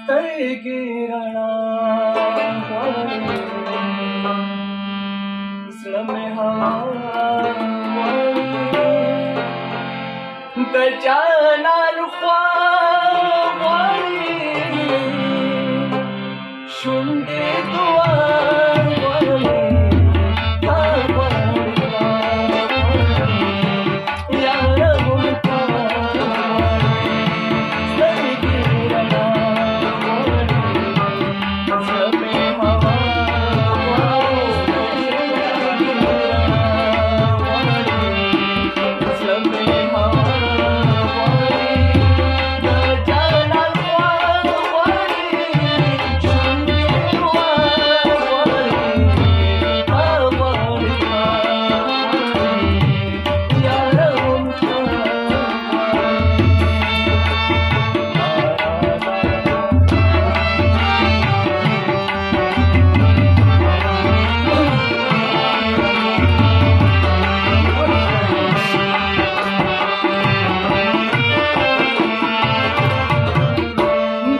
سترګې رڼا غواړي، زړه مې هوا غواړي، د جانان خوا غواړي، شونډې دعا غواړي، تا غواړي یاره مونږ تا غواړي، سترګې رڼا غواړي، زړه مې هوا غواړي، سترګې رڼا غواړي، زړه مې هوا غواړي، د جانان خوا غواړي، شونډې دعا غواړي، تا غواړي یاره مونږ تا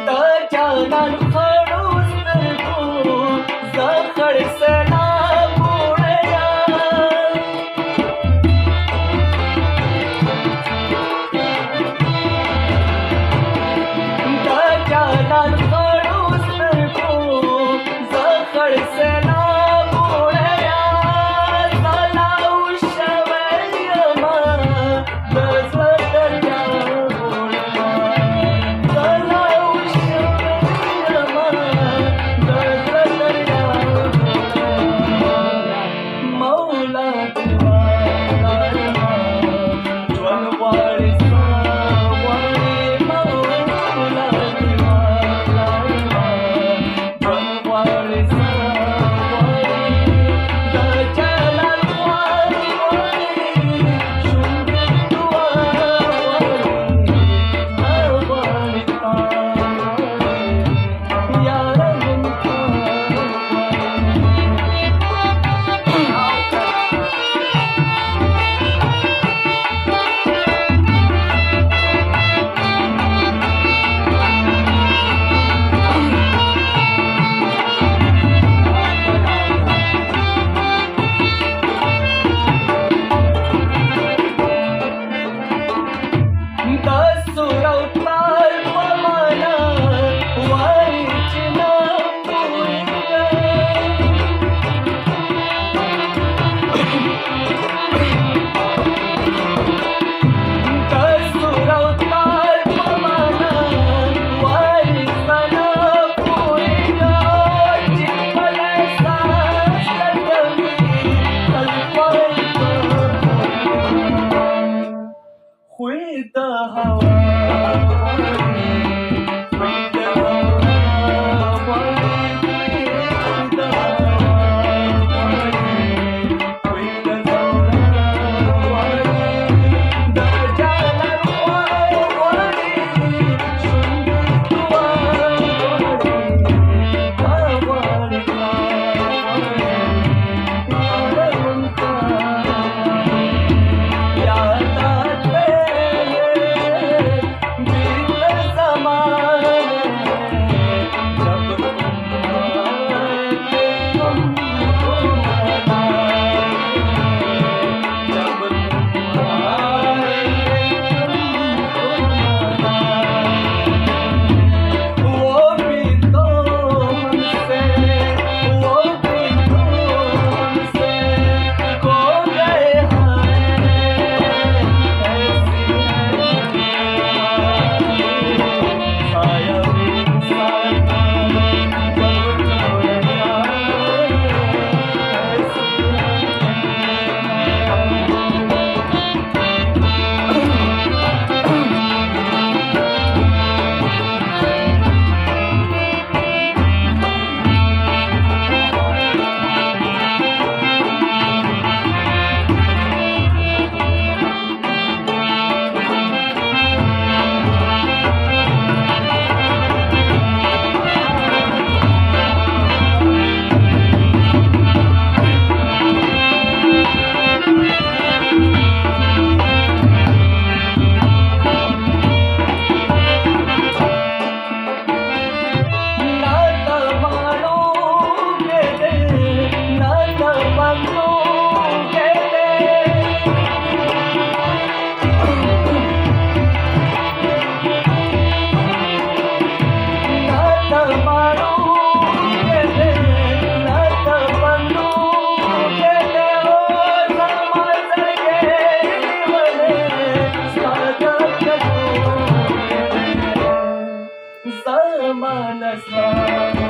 د جانان خړو سترګو زه خړ سلام وړیا، د جانان خړو سترګو زه خړ سلام وړیا، سلاو شوی یمه د زړه دریا وړیا، سلاو شوی یمه د زړه دریا وړیا، مولا دعا غواړمه، ژوند غواړي ستا غواړي، مولا دعا غواړمه، ژوند غواړي ستا غواړي، د جلال خوا غواړي، شونډې دعا غواړي، تا غواړي تا غواړي یاره مونږ تا د سور او تال په معنا وایي چې نه پوهېږم، د سور او تال په معنا وایي زه نه پوهېږم، چې خپل احساس لټوي تل وایي خوی د هوا غواړي، خوی د هوا غواړي، خوی د هوا غواړي، خوی د زوره غواړي، د جانان خوا غواړي، شونډې دعا غواړي، تا غواړي تا غواړي یاره مونږ تا یا تا ته समान स्वाहा